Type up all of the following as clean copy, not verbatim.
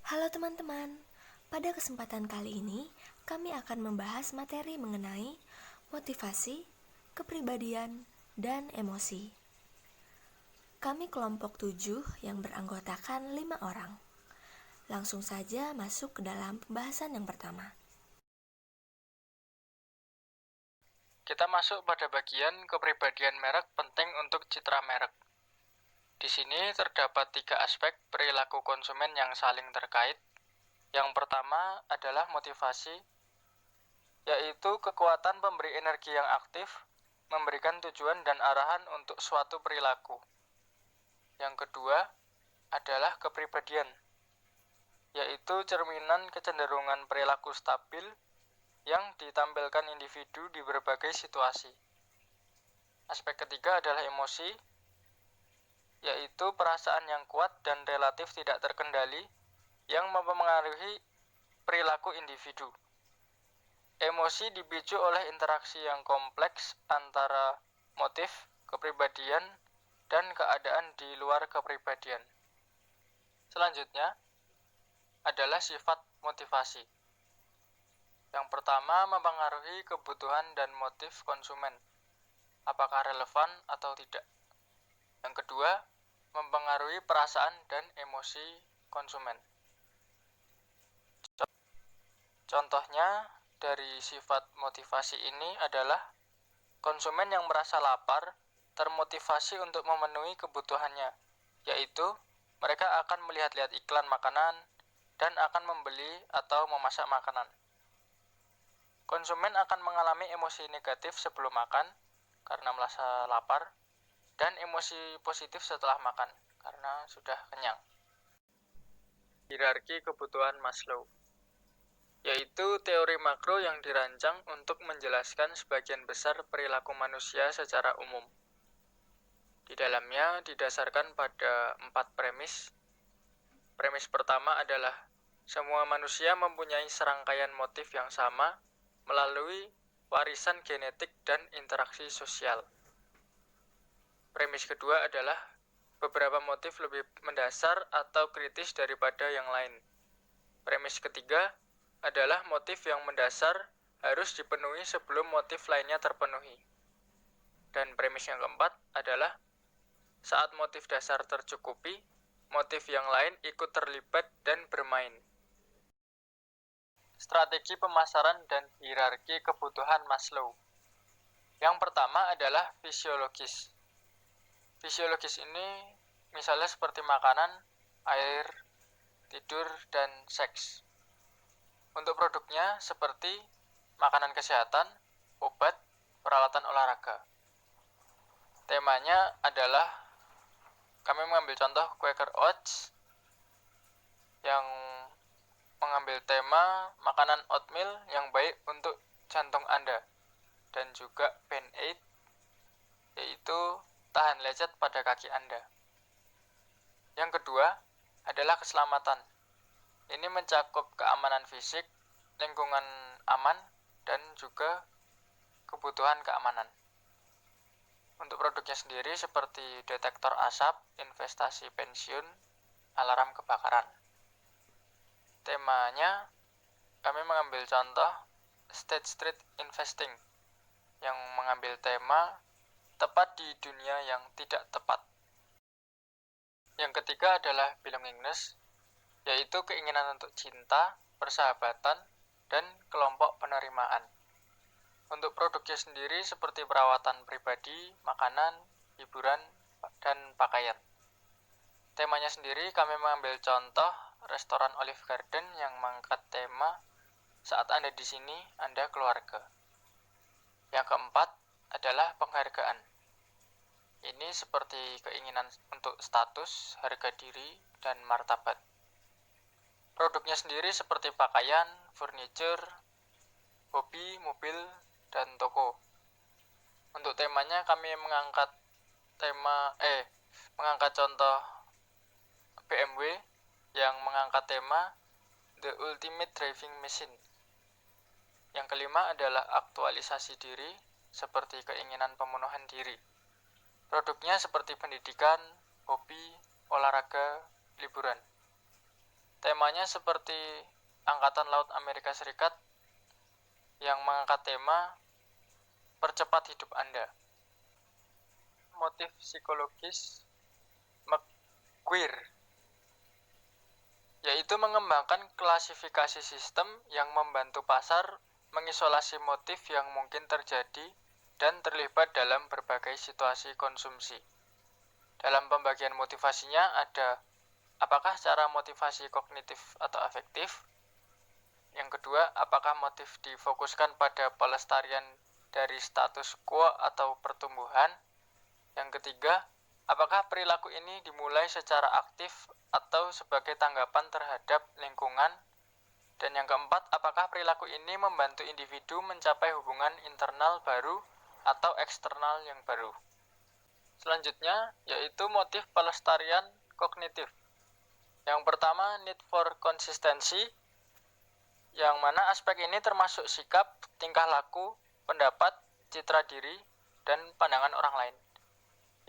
Halo teman-teman, pada kesempatan kali ini kami akan membahas materi mengenai motivasi, kepribadian, dan emosi. Kami kelompok 7 yang beranggotakan 5 orang. Langsung saja masuk ke dalam pembahasan yang pertama. Kita masuk pada bagian kepribadian merek penting untuk citra merek. Di sini terdapat 3 aspek perilaku konsumen yang saling terkait. Yang pertama adalah motivasi, yaitu kekuatan pemberi energi yang aktif, memberikan tujuan dan arahan untuk suatu perilaku. Yang kedua adalah kepribadian, yaitu cerminan kecenderungan perilaku stabil yang ditampilkan individu di berbagai situasi. Aspek ketiga adalah emosi, yaitu perasaan yang kuat dan relatif tidak terkendali yang mempengaruhi perilaku individu. Emosi dipicu oleh interaksi yang kompleks antara motif, kepribadian, dan keadaan di luar kepribadian. Selanjutnya adalah sifat motivasi. Yang pertama mempengaruhi kebutuhan dan motif konsumen, apakah relevan atau tidak. Yang kedua, mempengaruhi perasaan dan emosi konsumen. Contohnya dari sifat motivasi ini adalah konsumen yang merasa lapar termotivasi untuk memenuhi kebutuhannya, yaitu mereka akan melihat-lihat iklan makanan dan akan membeli atau memasak makanan. Konsumen akan mengalami emosi negatif sebelum makan karena merasa lapar, dan emosi positif setelah makan karena sudah kenyang. Hierarki kebutuhan Maslow, yaitu teori makro yang dirancang untuk menjelaskan sebagian besar perilaku manusia secara umum. Di dalamnya didasarkan pada 4 premis. Premis pertama adalah semua manusia mempunyai serangkaian motif yang sama melalui warisan genetik dan interaksi sosial. Premis kedua adalah beberapa motif lebih mendasar atau kritis daripada yang lain. Premis ketiga adalah motif yang mendasar harus dipenuhi sebelum motif lainnya terpenuhi. Dan premis yang keempat adalah saat motif dasar tercukupi, motif yang lain ikut terlibat dan bermain. Strategi pemasaran dan hierarki kebutuhan Maslow. Yang pertama adalah fisiologis. Fisiologis ini misalnya seperti makanan, air, tidur, dan seks. Untuk produknya seperti makanan kesehatan, obat, peralatan olahraga. Temanya adalah kami mengambil contoh Quaker Oats yang mengambil tema makanan oatmeal yang baik untuk jantung Anda, dan juga Band-Aid yaitu tahan lecet pada kaki Anda. Yang kedua adalah keselamatan. Ini mencakup keamanan fisik, lingkungan aman, dan juga kebutuhan keamanan. Untuk produknya sendiri seperti detektor asap, investasi pensiun, alarm kebakaran. Temanya kami mengambil contoh State Street Investing yang mengambil tema tepat di dunia yang tidak tepat. Yang ketiga adalah belongingness, yaitu keinginan untuk cinta, persahabatan, dan kelompok penerimaan. Untuk produknya sendiri seperti perawatan pribadi, makanan, hiburan, dan pakaian. Temanya sendiri kami mengambil contoh restoran Olive Garden yang mengangkat tema saat Anda di sini, Anda keluarga. Yang keempat adalah penghargaan. Ini seperti keinginan untuk status, harga diri, dan martabat. Produknya sendiri seperti pakaian, furniture, hobi, mobil, dan toko. Untuk temanya kami mengangkat contoh BMW yang mengangkat tema The Ultimate Driving Machine. Yang kelima adalah aktualisasi diri, seperti keinginan pemenuhan diri. Produknya seperti pendidikan, hobi, olahraga, liburan. Temanya seperti Angkatan Laut Amerika Serikat yang mengangkat tema Percepat Hidup Anda. Motif psikologis McGuire, yaitu mengembangkan klasifikasi sistem yang membantu pasar mengisolasi motif yang mungkin terjadi dan terlibat dalam berbagai situasi konsumsi. Dalam pembagian motivasinya ada apakah cara motivasi kognitif atau afektif? Yang kedua, apakah motif difokuskan pada pelestarian dari status quo atau pertumbuhan? Yang ketiga, apakah perilaku ini dimulai secara aktif atau sebagai tanggapan terhadap lingkungan? Dan yang keempat, apakah perilaku ini membantu individu mencapai hubungan internal baru atau eksternal yang baru? Selanjutnya, yaitu motif pelestarian kognitif. Yang pertama, need for consistency, yang mana aspek ini termasuk sikap, tingkah laku, pendapat, citra diri, dan pandangan orang lain.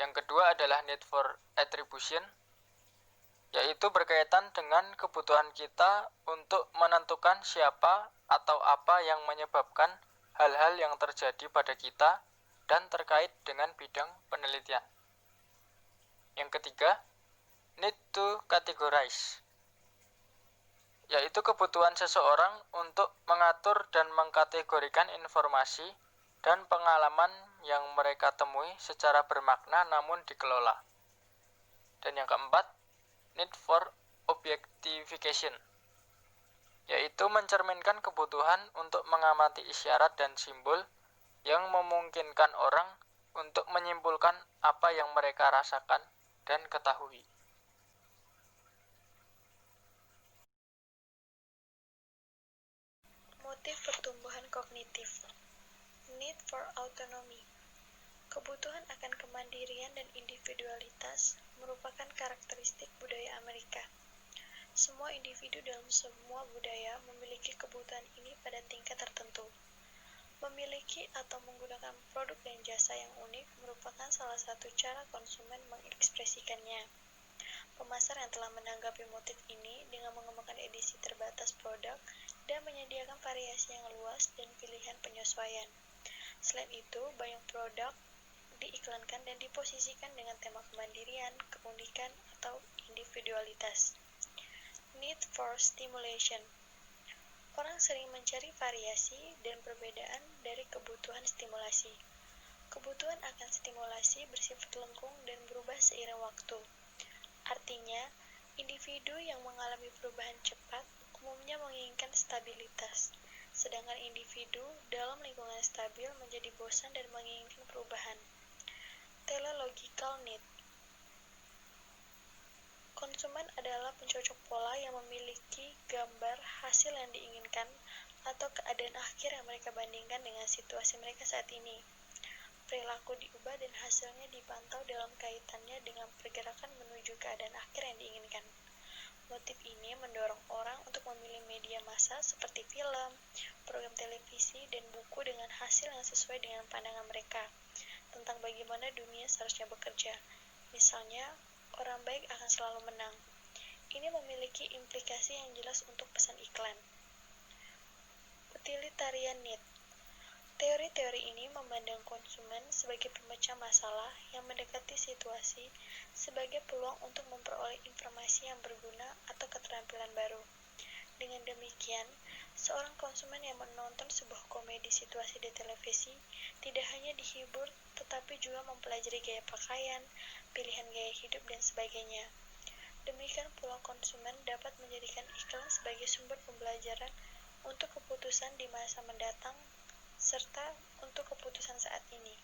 Yang kedua adalah need for attribution, yaitu berkaitan dengan kebutuhan kita untuk menentukan siapa atau apa yang menyebabkan hal-hal yang terjadi pada kita dan terkait dengan bidang penelitian. Yang ketiga, need to categorize, yaitu kebutuhan seseorang untuk mengatur dan mengkategorikan informasi dan pengalaman yang mereka temui secara bermakna namun dikelola. Dan yang keempat, need for objectification, yaitu mencerminkan kebutuhan untuk mengamati isyarat dan simbol yang memungkinkan orang untuk menyimpulkan apa yang mereka rasakan dan ketahui. Motif pertumbuhan kognitif. Need for autonomy. Kebutuhan akan kemandirian dan individualitas merupakan karakteristik budaya Amerika. Semua individu dalam semua budaya memiliki kebutuhan ini pada tingkat tertentu. Memiliki atau menggunakan produk dan jasa yang unik merupakan salah satu cara konsumen mengekspresikannya. Pemasar yang telah menanggapi motif ini dengan mengembangkan edisi terbatas produk dan menyediakan variasi yang luas dan pilihan penyesuaian. Selain itu, banyak produk diiklankan dan diposisikan dengan tema kemandirian, keunikan, atau individualitas. Need for stimulation. Orang sering mencari variasi dan perbedaan dari kebutuhan stimulasi. Kebutuhan akan stimulasi bersifat lengkung dan berubah seiring waktu. Artinya, individu yang mengalami perubahan cepat umumnya menginginkan stabilitas, sedangkan individu dalam lingkungan stabil menjadi bosan dan menginginkan perubahan. Teleological need. Konsumen adalah pencocok pola yang memiliki gambar hasil yang diinginkan atau keadaan akhir yang mereka bandingkan dengan situasi mereka saat ini. Perilaku diubah dan hasilnya dipantau dalam kaitannya dengan pergerakan menuju keadaan akhir yang diinginkan. Motif ini mendorong orang untuk memilih media massa seperti film, program televisi, dan buku dengan hasil yang sesuai dengan pandangan mereka tentang bagaimana dunia seharusnya bekerja. Misalnya, orang baik akan selalu menang. Ini memiliki implikasi yang jelas untuk pesan iklan. Utilitarian need. Teori-teori ini memandang konsumen sebagai pemecah masalah yang mendekati situasi sebagai peluang untuk memperoleh informasi yang berguna atau keterampilan baru. Dengan demikian, seorang konsumen yang menonton sebuah komedi situasi di televisi tidak hanya dihibur, tetapi juga mempelajari gaya pakaian, pilihan gaya hidup, dan sebagainya. Demikian pula konsumen dapat menjadikan iklan sebagai sumber pembelajaran untuk keputusan di masa mendatang serta untuk keputusan saat ini.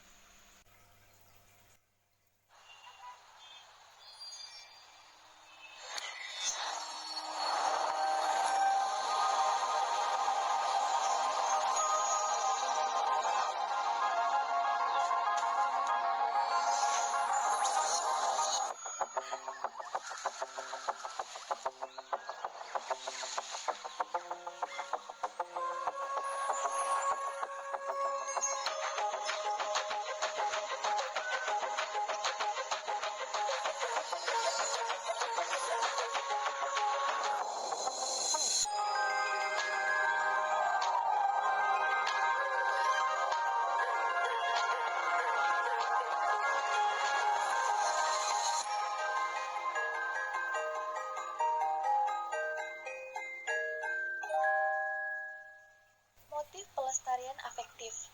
pelestarian afektif.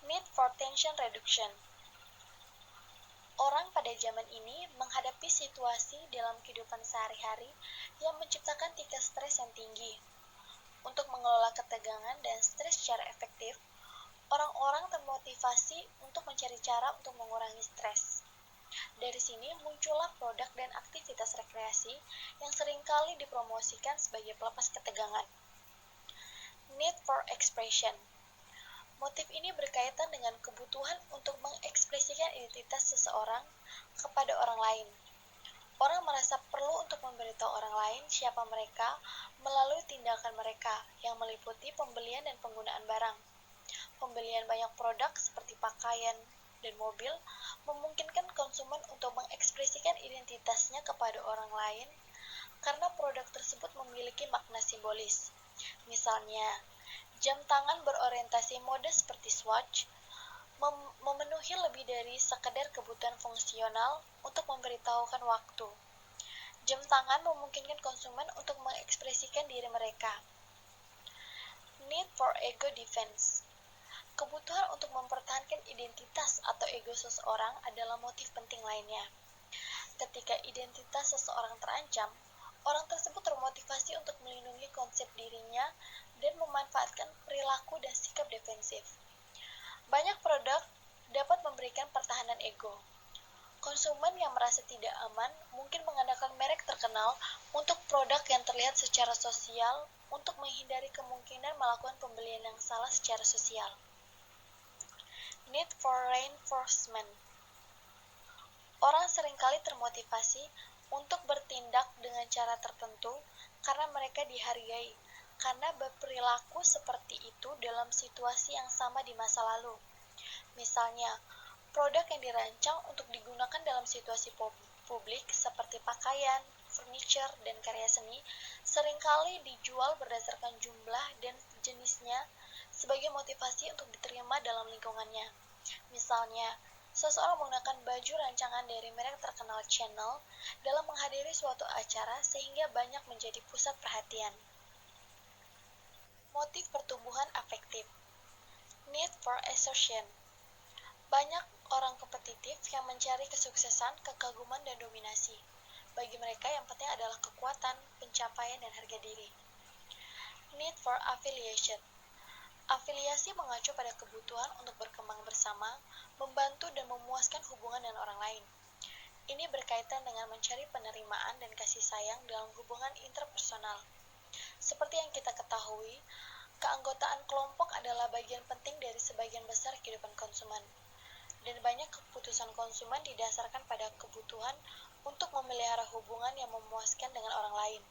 Need for tension reduction. Orang pada zaman ini menghadapi situasi dalam kehidupan sehari-hari yang menciptakan tingkat stres yang tinggi. Untuk mengelola ketegangan dan stres secara efektif, orang-orang termotivasi untuk mencari cara untuk mengurangi stres. Dari sini muncullah produk dan aktivitas rekreasi yang seringkali dipromosikan sebagai pelepas ketegangan. Need for expression. Motif ini berkaitan dengan kebutuhan untuk mengekspresikan identitas seseorang kepada orang lain. Orang merasa perlu untuk memberitahu orang lain siapa mereka melalui tindakan mereka yang meliputi pembelian dan penggunaan barang. Pembelian banyak produk seperti pakaian dan mobil memungkinkan konsumen untuk mengekspresikan identitasnya kepada orang lain karena produk tersebut memiliki makna simbolis. Misalnya, jam tangan berorientasi mode seperti Swatch memenuhi lebih dari sekedar kebutuhan fungsional untuk memberitahukan waktu. Jam tangan memungkinkan konsumen untuk mengekspresikan diri mereka. Need for ego defense. Kebutuhan untuk mempertahankan identitas atau ego seseorang adalah motif penting lainnya. Ketika identitas seseorang terancam, orang tersebut termotivasi untuk melindungi konsep dirinya dan memanfaatkan perilaku dan sikap defensif. Banyak produk dapat memberikan pertahanan ego. Konsumen yang merasa tidak aman mungkin mengandalkan merek terkenal untuk produk yang terlihat secara sosial untuk menghindari kemungkinan melakukan pembelian yang salah secara sosial. Need for reinforcement. Orang seringkali termotivasi untuk bertindak dengan cara tertentu karena mereka dihargai, karena berperilaku seperti itu dalam situasi yang sama di masa lalu. Misalnya, produk yang dirancang untuk digunakan dalam situasi publik seperti pakaian, furniture, dan karya seni seringkali dijual berdasarkan jumlah dan jenisnya sebagai motivasi untuk diterima dalam lingkungannya. Misalnya, seseorang menggunakan baju rancangan dari merek terkenal Chanel dalam menghadiri suatu acara sehingga banyak menjadi pusat perhatian. Motif pertumbuhan afektif. Need for assertion. Banyak orang kompetitif yang mencari kesuksesan, kekaguman, dan dominasi. Bagi mereka yang penting adalah kekuatan, pencapaian, dan harga diri. Need for affiliation. Afiliasi mengacu pada kebutuhan untuk berkembang bersama, membantu dan memuaskan hubungan dengan orang lain. Ini berkaitan dengan mencari penerimaan dan kasih sayang dalam hubungan interpersonal. Seperti yang kita ketahui, keanggotaan kelompok adalah bagian penting dari sebagian besar kehidupan konsumen. Dan banyak keputusan konsumen didasarkan pada kebutuhan untuk memelihara hubungan yang memuaskan dengan orang lain.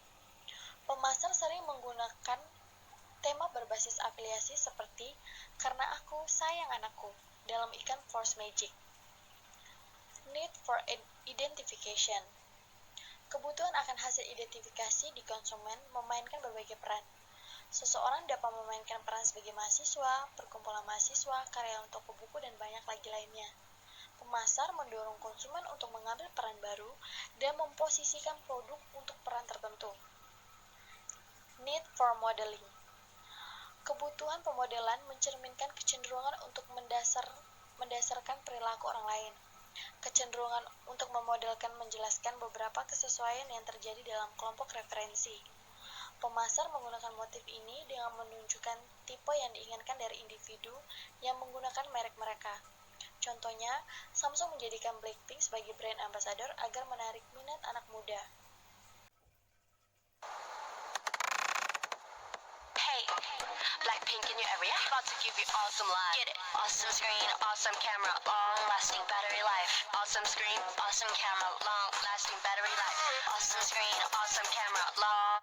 Pemasar sering menggunakan tema berbasis afiliasi seperti "Karena aku sayang anakku" dalam iklan Force Magic. Need for identification. Kebutuhan akan hasil identifikasi di konsumen memainkan berbagai peran. Seseorang dapat memainkan peran sebagai mahasiswa, perkumpulan mahasiswa, karyawan toko buku, dan banyak lagi lainnya. Pemasar mendorong konsumen untuk mengambil peran baru dan memposisikan produk untuk peran tertentu. Need for modeling. Kebutuhan pemodelan mencerminkan kecenderungan untuk mendasarkan perilaku orang lain. Kecenderungan untuk memodelkan menjelaskan beberapa kesesuaian yang terjadi dalam kelompok referensi. Pemasar menggunakan motif ini dengan menunjukkan tipe yang diinginkan dari individu yang menggunakan merek mereka. Contohnya, Samsung menjadikan Blackpink sebagai brand ambassador agar menarik minat anak muda. Blackpink in your area, about to give you awesome live. Get it? Awesome screen, awesome camera, long-lasting battery life. Awesome screen, awesome camera, long-lasting battery life. Awesome screen, awesome camera, long.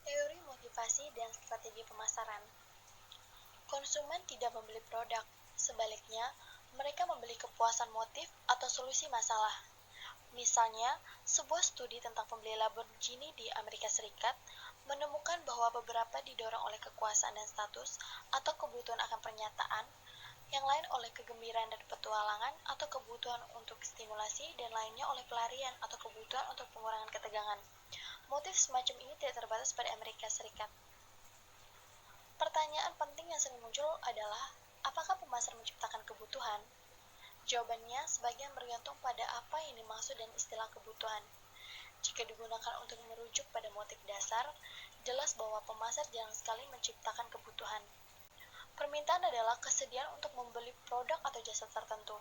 Teori motivasi dan strategi pemasaran. Konsumen tidak membeli produk, sebaliknya, mereka membeli kepuasan motif atau solusi masalah. Misalnya, sebuah studi tentang pembeli Lamborghini di Amerika Serikat menemukan bahwa beberapa didorong oleh kekuasaan dan status atau kebutuhan akan pernyataan, yang lain oleh kegembiraan dan petualangan atau kebutuhan untuk stimulasi, dan lainnya oleh pelarian atau kebutuhan untuk pengurangan ketegangan. Motif semacam ini tidak terbatas pada Amerika Serikat. Pertanyaan penting yang sering muncul adalah, apakah pemasar menciptakan kebutuhan? Jawabannya sebagian bergantung pada apa yang dimaksud dan istilah kebutuhan. Jika digunakan untuk merujuk pada motif dasar, jelas bahwa pemasar jarang sekali menciptakan kebutuhan. Permintaan adalah kesediaan untuk membeli produk atau jasa tertentu.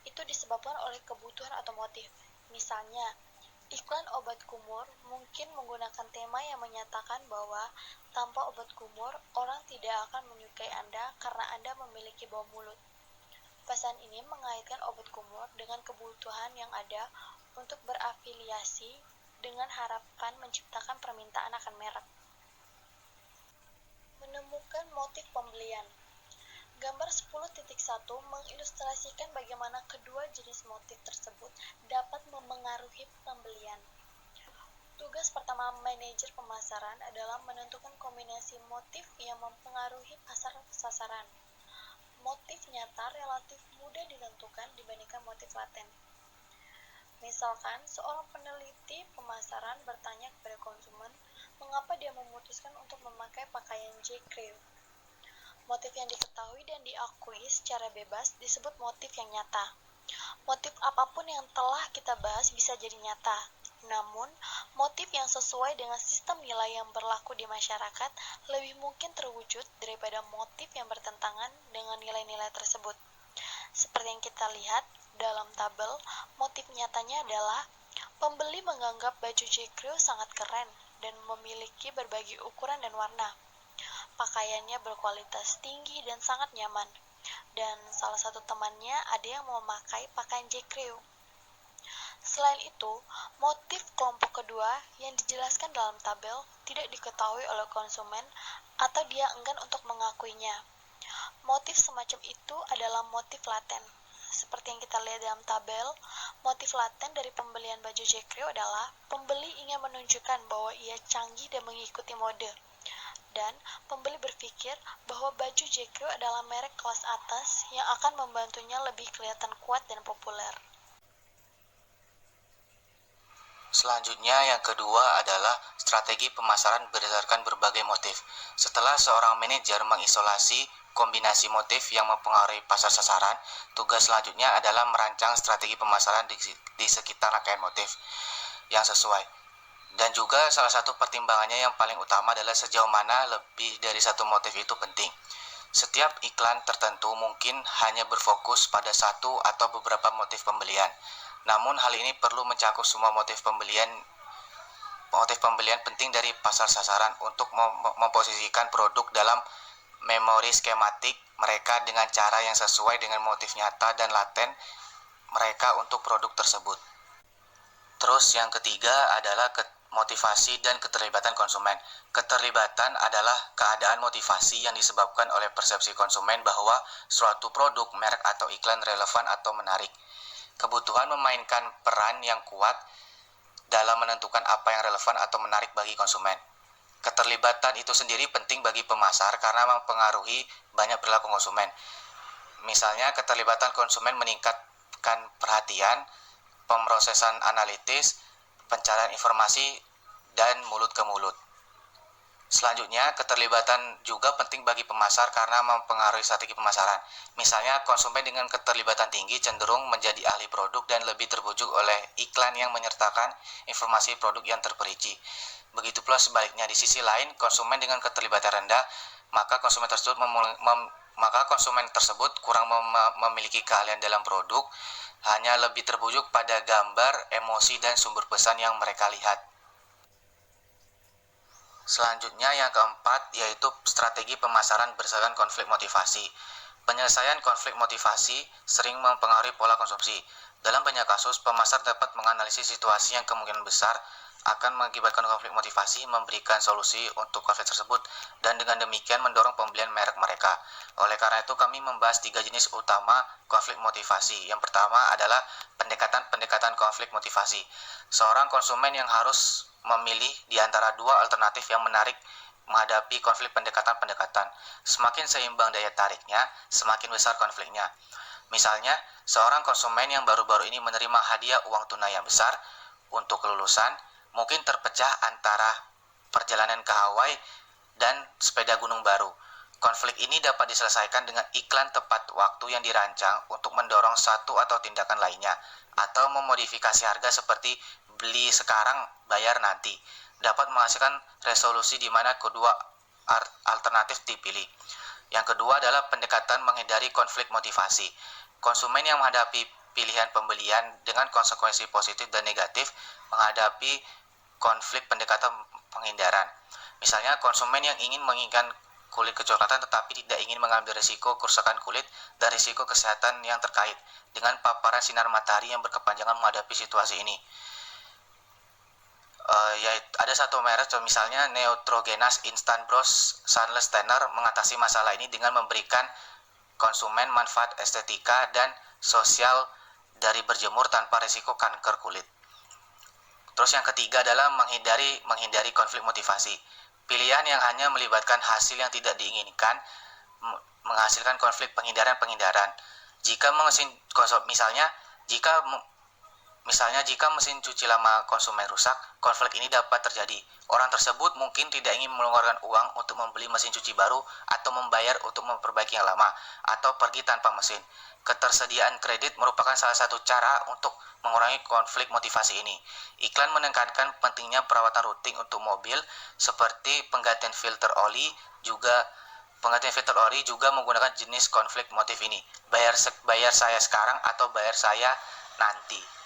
Itu disebabkan oleh kebutuhan atau motif. Misalnya, iklan obat kumur mungkin menggunakan tema yang menyatakan bahwa tanpa obat kumur, orang tidak akan menyukai Anda karena Anda memiliki bau mulut. Pesan ini mengaitkan obat kumur dengan kebutuhan yang ada untuk berafiliasi dengan harapan menciptakan permintaan akan merek. Menemukan motif pembelian. Gambar 10.1 mengilustrasikan bagaimana kedua jenis motif tersebut dapat memengaruhi pembelian. Tugas pertama manajer pemasaran adalah menentukan kombinasi motif yang mempengaruhi pasar sasaran. Motif nyata relatif mudah ditentukan dibandingkan motif laten. Misalkan, seorang peneliti pemasaran bertanya kepada konsumen mengapa dia memutuskan untuk memakai pakaian J. Crew. Motif yang diketahui dan diakui secara bebas disebut motif yang nyata. Motif apapun yang telah kita bahas bisa jadi nyata. Namun, motif yang sesuai dengan sistem nilai yang berlaku di masyarakat lebih mungkin terwujud daripada motif yang bertentangan dengan nilai-nilai tersebut. Seperti yang kita lihat dalam tabel, motif nyatanya adalah pembeli menganggap baju J. Crew sangat keren dan memiliki berbagai ukuran dan warna. Pakaiannya berkualitas tinggi dan sangat nyaman, dan salah satu temannya ada yang memakai pakaian J. Crew. Selain itu, motif kelompok kedua yang dijelaskan dalam tabel tidak diketahui oleh konsumen atau dia enggan untuk mengakuinya. Motif semacam itu adalah motif laten. Seperti yang kita lihat dalam tabel, motif laten dari pembelian baju J. Crew adalah pembeli ingin menunjukkan bahwa ia canggih dan mengikuti mode. Dan pembeli berpikir bahwa baju J. Crew adalah merek kelas atas yang akan membantunya lebih kelihatan kuat dan populer. Selanjutnya yang kedua adalah strategi pemasaran berdasarkan berbagai motif. Setelah seorang manajer mengisolasi kombinasi motif yang mempengaruhi pasar sasaran, tugas selanjutnya adalah merancang strategi pemasaran di sekitar rangkaian motif yang sesuai. Dan juga salah satu pertimbangannya yang paling utama adalah sejauh mana lebih dari satu motif itu penting. Setiap iklan tertentu mungkin hanya berfokus pada satu atau beberapa motif pembelian. Namun hal ini perlu mencakup semua motif pembelian penting dari pasar sasaran untuk memposisikan produk dalam memori skematik mereka dengan cara yang sesuai dengan motif nyata dan laten mereka untuk produk tersebut. Terus yang ketiga adalah motivasi dan keterlibatan konsumen. Keterlibatan adalah keadaan motivasi yang disebabkan oleh persepsi konsumen bahwa suatu produk, merek atau iklan relevan atau menarik. Kebutuhan memainkan peran yang kuat dalam menentukan apa yang relevan atau menarik bagi konsumen. Keterlibatan itu sendiri penting bagi pemasar karena mempengaruhi banyak perilaku konsumen. Misalnya, keterlibatan konsumen meningkatkan perhatian, pemrosesan analitis, pencarian informasi, dan mulut ke mulut. Selanjutnya, keterlibatan juga penting bagi pemasar karena mempengaruhi strategi pemasaran. Misalnya, konsumen dengan keterlibatan tinggi cenderung menjadi ahli produk dan lebih terbujuk oleh iklan yang menyertakan informasi produk yang terperinci. Begitu pula sebaliknya, di sisi lain, konsumen dengan keterlibatan rendah, maka konsumen tersebut kurang memiliki keahlian dalam produk, hanya lebih terbujuk pada gambar, emosi, dan sumber pesan yang mereka lihat. Selanjutnya yang keempat yaitu strategi pemasaran berdasarkan konflik motivasi. Penyelesaian konflik motivasi sering mempengaruhi pola konsumsi. Dalam banyak kasus, pemasar dapat menganalisis situasi yang kemungkinan besar akan mengakibatkan konflik motivasi, memberikan solusi untuk konflik tersebut, dan dengan demikian mendorong pembelian merek mereka. Oleh karena itu, kami membahas 3 jenis utama konflik motivasi. Yang pertama adalah pendekatan konflik motivasi. Seorang konsumen yang harus memilih di antara dua alternatif yang menarik menghadapi konflik pendekatan. Semakin seimbang daya tariknya, semakin besar konfliknya. Misalnya, seorang konsumen yang baru-baru ini menerima hadiah uang tunai yang besar untuk kelulusan, mungkin terpecah antara perjalanan ke Hawaii dan sepeda gunung baru. Konflik ini dapat diselesaikan dengan iklan tepat waktu yang dirancang untuk mendorong satu atau tindakan lainnya, atau memodifikasi harga seperti beli sekarang, bayar nanti. Dapat menghasilkan resolusi di mana kedua alternatif dipilih. Yang kedua adalah pendekatan menghindari konflik motivasi. Konsumen yang menghadapi pilihan pembelian dengan konsekuensi positif dan negatif menghadapi konflik pendekatan penghindaran. Misalnya konsumen yang ingin menginginkan kulit kecoklatan tetapi tidak ingin mengambil risiko kerusakan kulit dan risiko kesehatan yang terkait dengan paparan sinar matahari yang berkepanjangan menghadapi situasi ini. Yaitu ada satu merek misalnya Neutrogenas Instant Brush Sunless Tanner mengatasi masalah ini dengan memberikan konsumen manfaat estetika dan sosial dari berjemur tanpa risiko kanker kulit. Terus yang ketiga adalah menghindari konflik motivasi. Pilihan yang hanya melibatkan hasil yang tidak diinginkan menghasilkan konflik penghindaran. Jika jika mesin cuci lama konsumen rusak, konflik ini dapat terjadi. Orang tersebut mungkin tidak ingin mengeluarkan uang untuk membeli mesin cuci baru atau membayar untuk memperbaiki yang lama, atau pergi tanpa mesin. Ketersediaan kredit merupakan salah satu cara untuk mengurangi konflik motivasi ini. Iklan menekankan pentingnya perawatan rutin untuk mobil, seperti penggantian filter oli juga menggunakan jenis konflik motif ini. Bayar saya sekarang atau bayar saya nanti.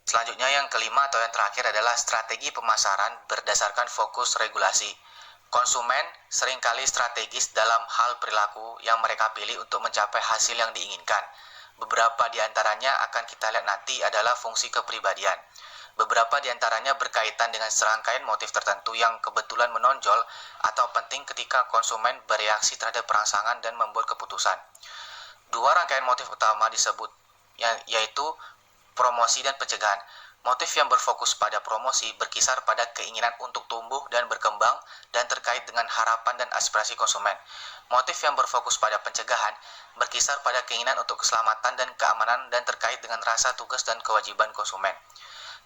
Selanjutnya yang kelima atau yang terakhir adalah strategi pemasaran berdasarkan fokus regulasi. Konsumen seringkali strategis dalam hal perilaku yang mereka pilih untuk mencapai hasil yang diinginkan. Beberapa di antaranya akan kita lihat nanti adalah fungsi kepribadian. Beberapa di antaranya berkaitan dengan serangkaian motif tertentu yang kebetulan menonjol atau penting ketika konsumen bereaksi terhadap perangsangan dan membuat keputusan. Dua rangkaian motif utama disebut, yaitu promosi dan pencegahan. Motif yang berfokus pada promosi berkisar pada keinginan untuk tumbuh dan berkembang dan terkait dengan harapan dan aspirasi konsumen. Motif yang berfokus pada pencegahan berkisar pada keinginan untuk keselamatan dan keamanan dan terkait dengan rasa tugas dan kewajiban konsumen.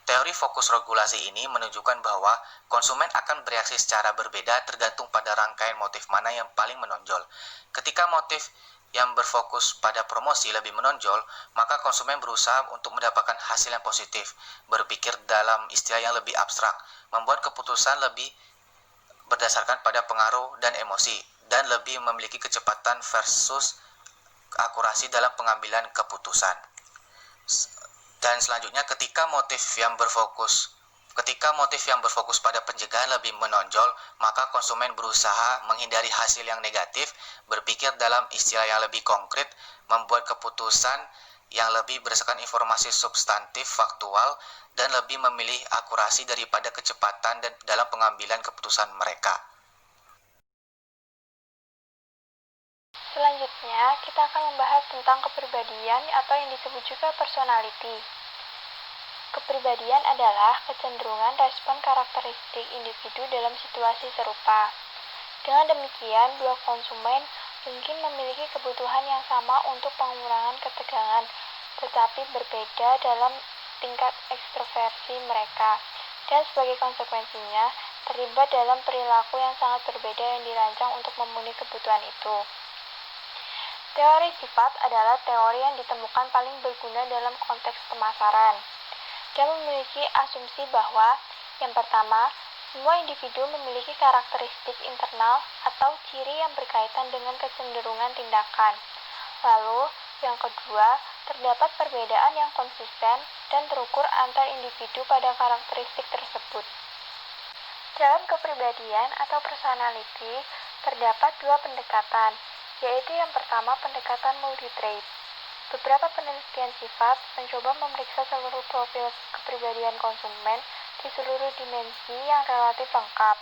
Teori fokus regulasi ini menunjukkan bahwa konsumen akan bereaksi secara berbeda tergantung pada rangkaian motif mana yang paling menonjol. Ketika motif yang berfokus pada promosi lebih menonjol, maka konsumen berusaha untuk mendapatkan hasil yang positif, berpikir dalam istilah yang lebih abstrak, membuat keputusan lebih berdasarkan pada pengaruh dan emosi, dan lebih memiliki kecepatan versus akurasi dalam pengambilan keputusan. Dan selanjutnya ketika motif yang berfokus pada pencegahan lebih menonjol, maka konsumen berusaha menghindari hasil yang negatif, berpikir dalam istilah yang lebih konkret, membuat keputusan yang lebih berdasarkan informasi substantif faktual, dan lebih memilih akurasi daripada kecepatan dan dalam pengambilan keputusan mereka. Selanjutnya, kita akan membahas tentang kepribadian atau yang disebut juga personality. Kepribadian adalah kecenderungan respon karakteristik individu dalam situasi serupa. Dengan demikian, dua konsumen mungkin memiliki kebutuhan yang sama untuk pengurangan ketegangan, tetapi berbeda dalam tingkat ekstroversi mereka, dan sebagai konsekuensinya, terlibat dalam perilaku yang sangat berbeda yang dirancang untuk memenuhi kebutuhan itu. Teori sifat adalah teori yang ditemukan paling berguna dalam konteks pemasaran. Dia memiliki asumsi bahwa, yang pertama, semua individu memiliki karakteristik internal atau ciri yang berkaitan dengan kecenderungan tindakan. Lalu, yang kedua, terdapat perbedaan yang konsisten dan terukur antar individu pada karakteristik tersebut. Dalam kepribadian atau personality, terdapat dua pendekatan, yaitu yang pertama pendekatan multi-trait. Beberapa penelitian sifat mencoba memeriksa seluruh profil kepribadian konsumen di seluruh dimensi yang relatif lengkap.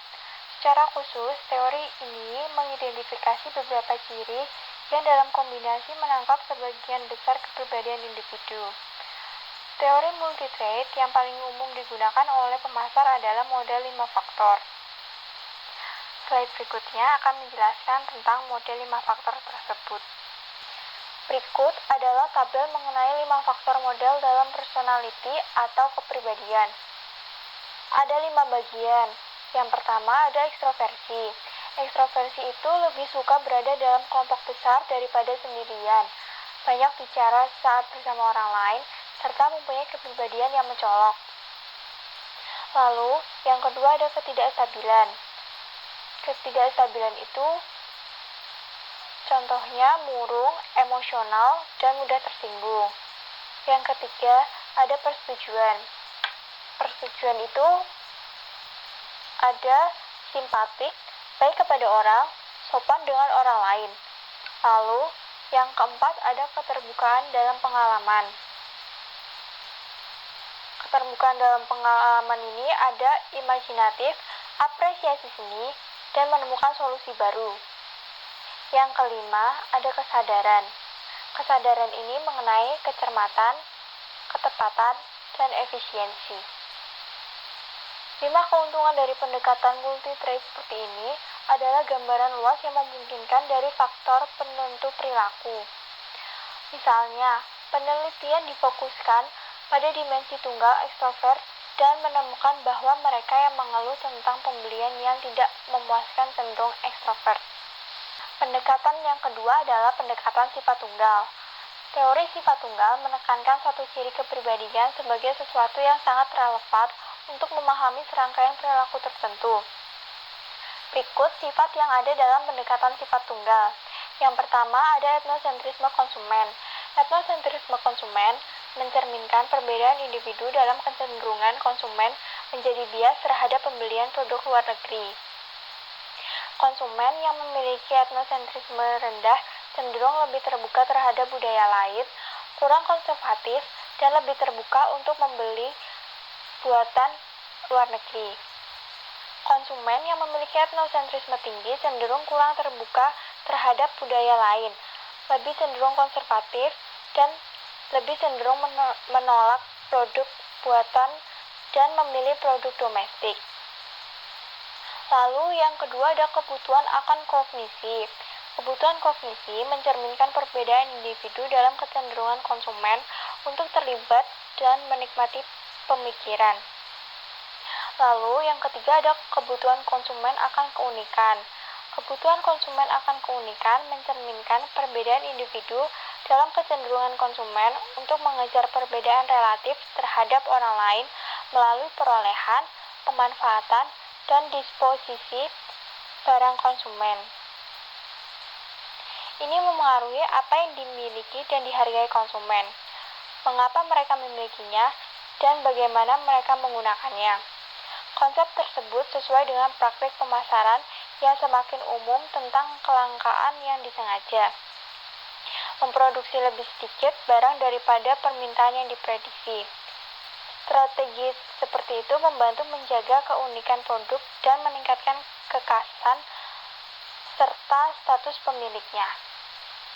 Secara khusus, teori ini mengidentifikasi beberapa ciri yang dalam kombinasi menangkap sebagian besar kepribadian individu. Teori multi-trait yang paling umum digunakan oleh pemasar adalah model 5 faktor. Slide berikutnya akan menjelaskan tentang model 5 faktor tersebut. Berikut adalah tabel mengenai 5 faktor model dalam personality atau kepribadian. Ada 5 bagian. Yang pertama ada ekstroversi. Ekstroversi itu lebih suka berada dalam kelompok besar daripada sendirian, banyak bicara saat bersama orang lain, serta mempunyai kepribadian yang mencolok. Lalu, yang kedua ada ketidakstabilan. Ketidakstabilan itu contohnya murung, emosional, dan mudah tersinggung. Yang ketiga ada persetujuan. Persetujuan itu ada simpatik, baik kepada orang, sopan dengan orang lain. Lalu, yang keempat ada keterbukaan dalam pengalaman. Keterbukaan dalam pengalaman ini ada imajinatif, apresiasi seni, dan menemukan solusi baru. Yang kelima ada kesadaran. Kesadaran ini mengenai kecermatan, ketepatan, dan efisiensi. 5 keuntungan dari pendekatan multi-trait seperti ini adalah gambaran luas yang memungkinkan dari faktor penentu perilaku. Misalnya, penelitian difokuskan pada dimensi tunggal ekstrovert dan menemukan bahwa mereka yang mengeluh tentang pembelian yang tidak memuaskan cenderung ekstrovert. Pendekatan yang kedua adalah pendekatan sifat tunggal. Teori sifat tunggal menekankan suatu ciri kepribadian sebagai sesuatu yang sangat relevan untuk memahami serangkaian perilaku tertentu. Berikut sifat yang ada dalam pendekatan sifat tunggal. Yang pertama ada etnosentrisme konsumen. Etnosentrisme konsumen mencerminkan perbedaan individu dalam kecenderungan konsumen menjadi bias terhadap pembelian produk luar negeri. Konsumen yang memiliki etnosentrisme rendah cenderung lebih terbuka terhadap budaya lain, kurang konservatif, dan lebih terbuka untuk membeli buatan luar negeri. Konsumen yang memiliki etnosentrisme tinggi cenderung kurang terbuka terhadap budaya lain, lebih cenderung konservatif, dan lebih cenderung menolak produk buatan dan memilih produk domestik. Lalu yang kedua ada kebutuhan akan kognisi. Kebutuhan kognisi mencerminkan perbedaan individu dalam kecenderungan konsumen untuk terlibat dan menikmati pemikiran. Lalu yang ketiga ada kebutuhan konsumen akan keunikan. Kebutuhan konsumen akan keunikan mencerminkan perbedaan individu dalam kecenderungan konsumen untuk mengejar perbedaan relatif terhadap orang lain melalui perolehan, pemanfaatan, dan disposisi barang konsumen. Ini memengaruhi apa yang dimiliki dan dihargai konsumen, mengapa mereka memilikinya, dan bagaimana mereka menggunakannya. Konsep tersebut sesuai dengan praktik pemasaran yang semakin umum tentang kelangkaan yang disengaja. Memproduksi lebih sedikit barang daripada permintaan yang diprediksi. Strategi seperti itu membantu menjaga keunikan produk dan meningkatkan kekhasan serta status pemiliknya.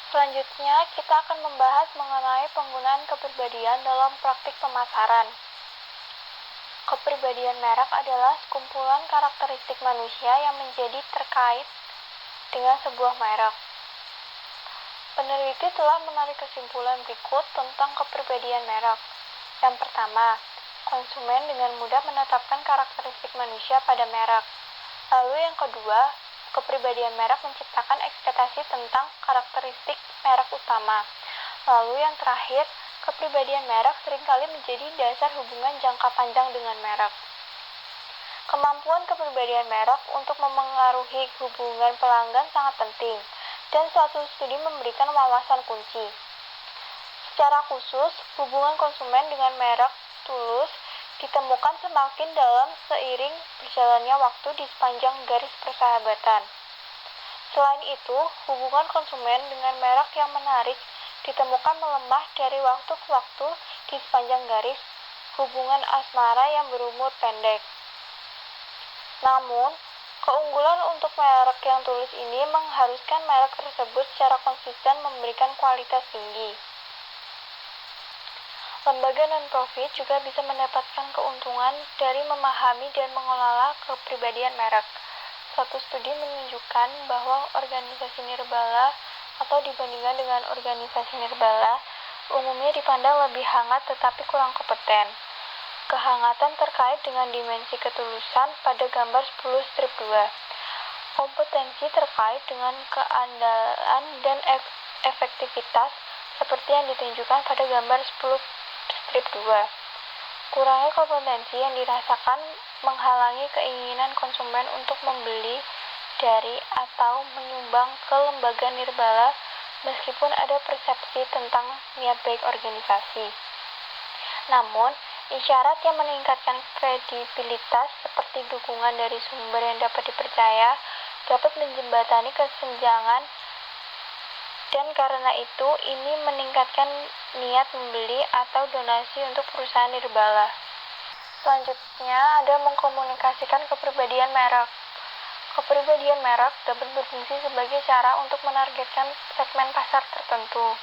Selanjutnya, kita akan membahas mengenai penggunaan kepribadian dalam praktik pemasaran. Kepribadian merek adalah sekumpulan karakteristik manusia yang menjadi terkait dengan sebuah merek. Peneliti telah menarik kesimpulan berikut tentang kepribadian merek. Yang pertama, konsumen dengan mudah menetapkan karakteristik manusia pada merek. Lalu yang kedua, kepribadian merek menciptakan ekspektasi tentang karakteristik merek utama. Lalu yang terakhir, kepribadian merek seringkali menjadi dasar hubungan jangka panjang dengan merek. Kemampuan kepribadian merek untuk memengaruhi hubungan pelanggan sangat penting, dan suatu studi memberikan wawasan kunci. Secara khusus, hubungan konsumen dengan merek tulus ditemukan semakin dalam seiring berjalannya waktu di sepanjang garis persahabatan. Selain itu, hubungan konsumen dengan merek yang menarik ditemukan melemah dari waktu ke waktu di sepanjang garis hubungan asmara yang berumur pendek. Namun, keunggulan untuk merek yang tulus ini mengharuskan merek tersebut secara konsisten memberikan kualitas tinggi. Lembaga non-profit juga bisa mendapatkan keuntungan dari memahami dan mengelola kepribadian merek. Suatu studi menunjukkan bahwa organisasi nirgala atau dibandingkan dengan organisasi nirgala umumnya dipandang lebih hangat tetapi kurang kompeten. Kehangatan terkait dengan dimensi ketulusan pada gambar 10 strip 2. Kompetensi terkait dengan keandalan dan efektivitas seperti yang ditunjukkan pada gambar 10 strip 2. Kurangnya kompetensi yang dirasakan menghalangi keinginan konsumen untuk membeli dari atau menyumbang ke lembaga nirbala meskipun ada persepsi tentang niat baik organisasi. Namun, isyarat yang meningkatkan kredibilitas seperti dukungan dari sumber yang dapat dipercaya dapat menjembatani kesenjangan, dan karena itu ini meningkatkan niat membeli atau donasi untuk perusahaan nirbala. Selanjutnya ada mengkomunikasikan kepribadian merek. Kepribadian merek dapat berfungsi sebagai cara untuk menargetkan segmen pasar tertentu.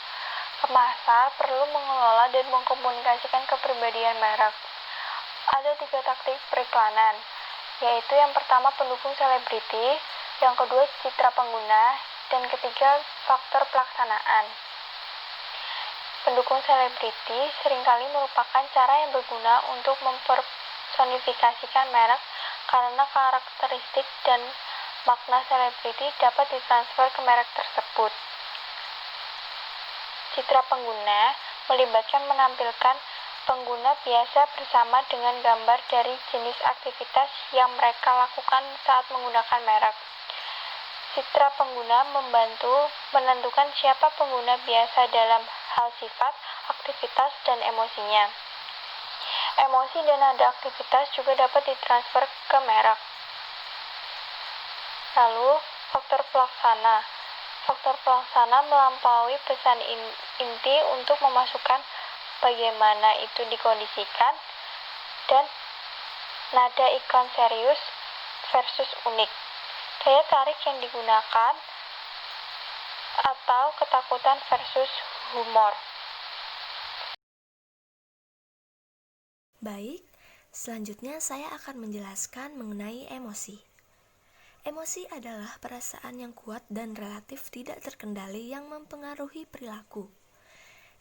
Pemasar perlu mengelola dan mengkomunikasikan kepribadian merek. Ada 3 taktik periklanan, yaitu yang pertama pendukung selebriti, yang kedua citra pengguna, dan ketiga faktor pelaksanaan. Pendukung selebriti seringkali merupakan cara yang berguna untuk mempersonifikasikan merek karena karakteristik dan makna selebriti dapat ditransfer ke merek tersebut. Citra pengguna melibatkan menampilkan pengguna biasa bersama dengan gambar dari jenis aktivitas yang mereka lakukan saat menggunakan merek. Citra pengguna membantu menentukan siapa pengguna biasa dalam hal sifat, aktivitas, dan emosinya. Emosi dan nada aktivitas juga dapat ditransfer ke merek. Lalu, faktor pelaksana. Faktor pelaksana melampaui pesan inti untuk memasukkan bagaimana itu dikondisikan dan nada iklan serius versus unik. Daya tarik yang digunakan atau ketakutan versus humor. Baik, selanjutnya saya akan menjelaskan mengenai emosi. Emosi adalah perasaan yang kuat dan relatif tidak terkendali yang mempengaruhi perilaku.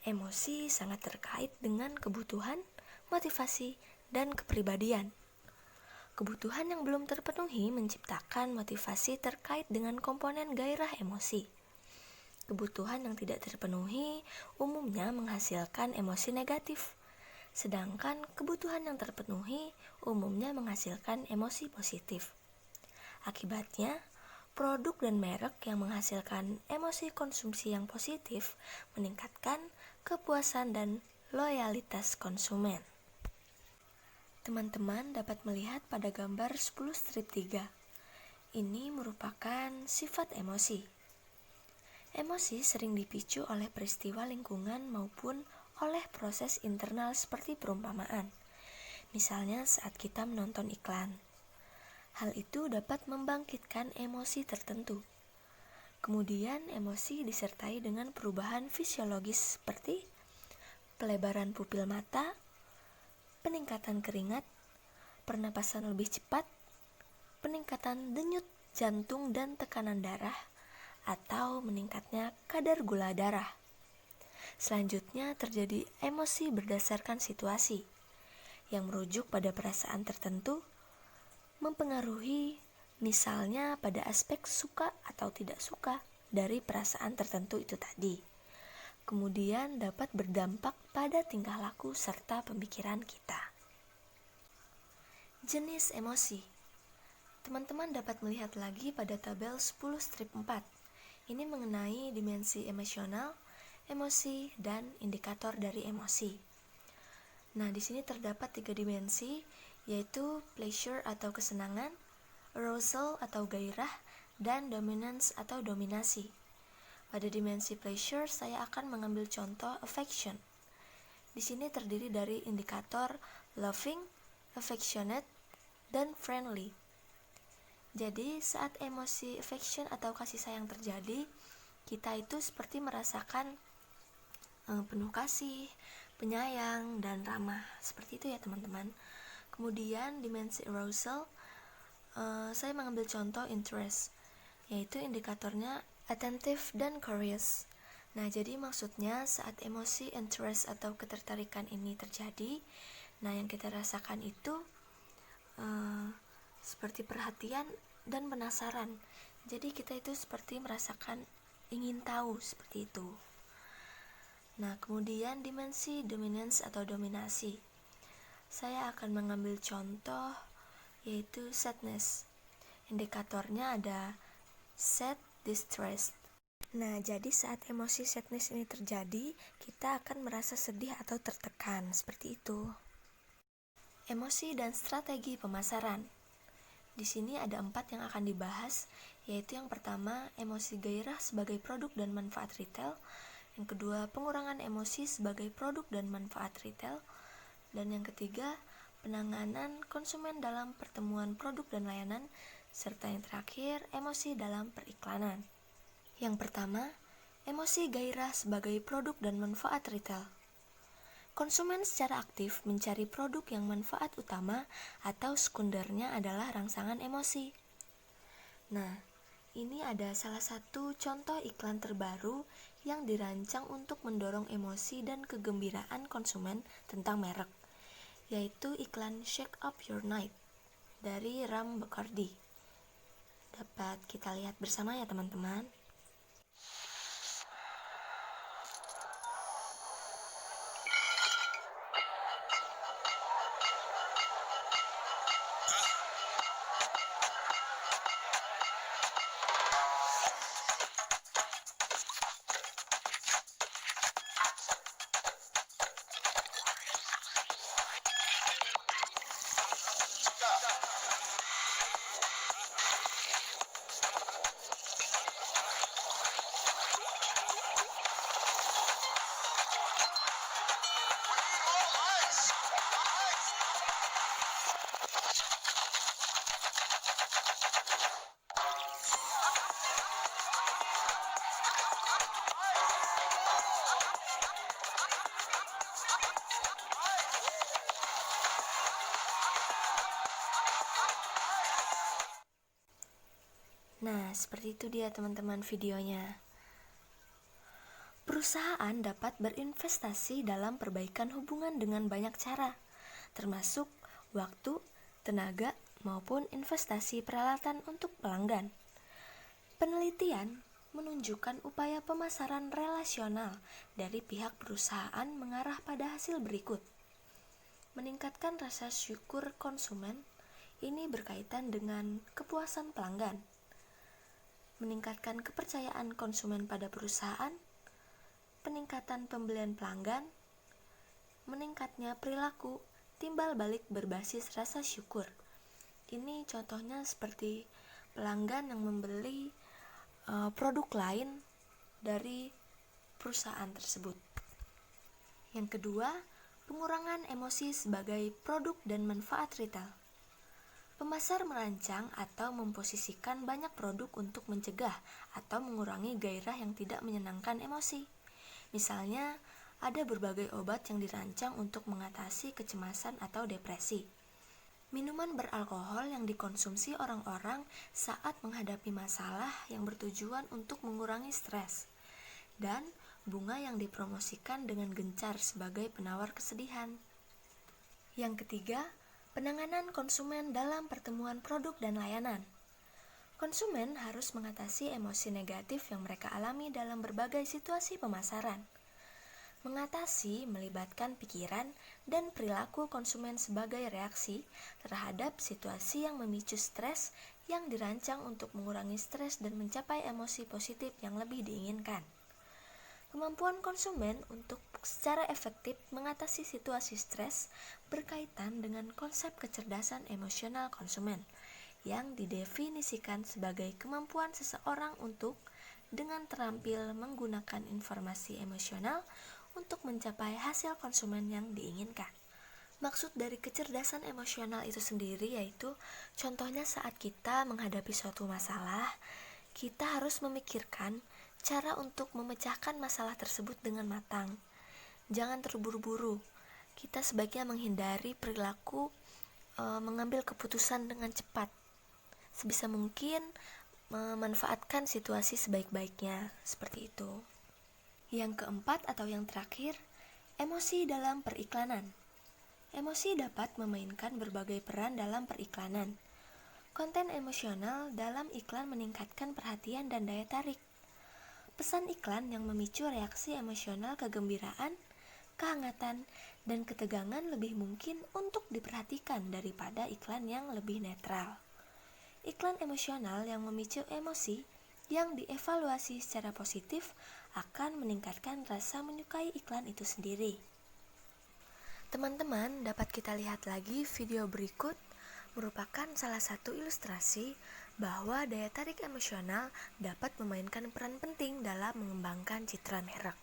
Emosi sangat terkait dengan kebutuhan, motivasi, dan kepribadian. Kebutuhan yang belum terpenuhi menciptakan motivasi terkait dengan komponen gairah emosi. Kebutuhan yang tidak terpenuhi umumnya menghasilkan emosi negatif, sedangkan kebutuhan yang terpenuhi umumnya menghasilkan emosi positif. Akibatnya, produk dan merek yang menghasilkan emosi konsumsi yang positif meningkatkan kepuasan dan loyalitas konsumen. Teman-teman dapat melihat pada gambar 10 strip 3. Ini merupakan sifat emosi. Emosi sering dipicu oleh peristiwa lingkungan maupun oleh proses internal seperti perumpamaan. Misalnya saat kita menonton iklan. Hal itu dapat membangkitkan emosi tertentu. Kemudian emosi disertai dengan perubahan fisiologis seperti pelebaran pupil mata, peningkatan keringat, pernapasan lebih cepat, peningkatan denyut jantung dan tekanan darah, atau meningkatnya kadar gula darah. Selanjutnya terjadi emosi berdasarkan situasi, yang merujuk pada perasaan tertentu, mempengaruhi misalnya pada aspek suka atau tidak suka dari perasaan tertentu itu tadi. Kemudian dapat berdampak pada tingkah laku serta pemikiran kita. Jenis emosi. Teman-teman dapat melihat lagi pada tabel 10 strip 4. Ini mengenai dimensi emosional, emosi, dan indikator dari emosi. Nah, di sini terdapat 3 dimensi, yaitu pleasure atau kesenangan, arousal atau gairah, dan dominance atau dominasi. Pada dimensi pleasure, saya akan mengambil contoh affection. Di sini terdiri dari indikator loving, affectionate, dan friendly. Jadi, saat emosi affection atau kasih sayang terjadi, kita itu seperti merasakan penuh kasih, penyayang, dan ramah. Seperti itu ya teman-teman. Kemudian dimensi arousal, saya mengambil contoh interest, yaitu indikatornya attentive dan curious. Nah, jadi maksudnya saat emosi interest atau ketertarikan ini terjadi, nah yang kita rasakan itu seperti perhatian dan penasaran. Jadi kita itu seperti merasakan ingin tahu seperti itu. Nah, kemudian dimensi dominance atau dominasi. Saya akan mengambil contoh yaitu sadness. Indikatornya ada sad, distressed. Nah, jadi saat emosi sadness ini terjadi, kita akan merasa sedih atau tertekan, seperti itu. Emosi dan strategi pemasaran. Di sini ada 4 yang akan dibahas, yaitu yang pertama, emosi gairah sebagai produk dan manfaat retail. Yang kedua, pengurangan emosi sebagai produk dan manfaat retail. Dan yang ketiga, penanganan konsumen dalam pertemuan produk dan layanan. Serta yang terakhir, emosi dalam periklanan. Yang pertama, emosi gairah sebagai produk dan manfaat retail. Konsumen secara aktif mencari produk yang manfaat utama atau sekundernya adalah rangsangan emosi. Nah, ini ada salah satu contoh iklan terbaru yang dirancang untuk mendorong emosi dan kegembiraan konsumen tentang merek, yaitu iklan Shake Up Your Night dari Ram Bacardi. Dapat kita lihat bersama ya teman-teman. Nah, seperti itu dia teman-teman videonya. Perusahaan dapat berinvestasi dalam perbaikan hubungan dengan banyak cara, termasuk waktu, tenaga, maupun investasi peralatan untuk pelanggan. Penelitian menunjukkan upaya pemasaran relasional dari pihak perusahaan mengarah pada hasil berikut. Meningkatkan rasa syukur konsumen, ini berkaitan dengan kepuasan pelanggan. Meningkatkan kepercayaan konsumen pada perusahaan, peningkatan pembelian pelanggan, meningkatnya perilaku timbal balik berbasis rasa syukur. Ini contohnya seperti pelanggan yang membeli produk lain dari perusahaan tersebut. Yang kedua, pengurangan emosi sebagai produk dan manfaat retail. Pemasar merancang atau memposisikan banyak produk untuk mencegah atau mengurangi gairah yang tidak menyenangkan emosi. Misalnya, ada berbagai obat yang dirancang untuk mengatasi kecemasan atau depresi. Minuman beralkohol yang dikonsumsi orang-orang saat menghadapi masalah yang bertujuan untuk mengurangi stres. Dan bunga yang dipromosikan dengan gencar sebagai penawar kesedihan. Yang ketiga, penanganan konsumen dalam pertemuan produk dan layanan. Konsumen harus mengatasi emosi negatif yang mereka alami dalam berbagai situasi pemasaran. Mengatasi melibatkan pikiran dan perilaku konsumen sebagai reaksi terhadap situasi yang memicu stres yang dirancang untuk mengurangi stres dan mencapai emosi positif yang lebih diinginkan. Kemampuan konsumen untuk secara efektif mengatasi situasi stres berkaitan dengan konsep kecerdasan emosional konsumen yang didefinisikan sebagai kemampuan seseorang untuk dengan terampil menggunakan informasi emosional untuk mencapai hasil konsumen yang diinginkan. Maksud dari kecerdasan emosional itu sendiri yaitu contohnya saat kita menghadapi suatu masalah, kita harus memikirkan cara untuk memecahkan masalah tersebut dengan matang. Jangan terburu-buru. Kita sebaiknya menghindari perilaku mengambil keputusan dengan cepat. Sebisa mungkin memanfaatkan situasi sebaik-baiknya, seperti itu. Yang keempat atau yang terakhir, emosi dalam periklanan. Emosi dapat memainkan berbagai peran dalam periklanan. Konten emosional dalam iklan meningkatkan perhatian dan daya tarik. Pesan iklan yang memicu reaksi emosional kegembiraan, kehangatan, dan ketegangan lebih mungkin untuk diperhatikan daripada iklan yang lebih netral. Iklan emosional yang memicu emosi yang dievaluasi secara positif akan meningkatkan rasa menyukai iklan itu sendiri. Teman-teman, dapat kita lihat lagi video berikut merupakan salah satu ilustrasi bahwa daya tarik emosional dapat memainkan peran penting dalam mengembangkan citra merek.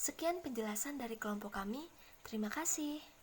Sekian penjelasan dari kelompok kami. Terima kasih.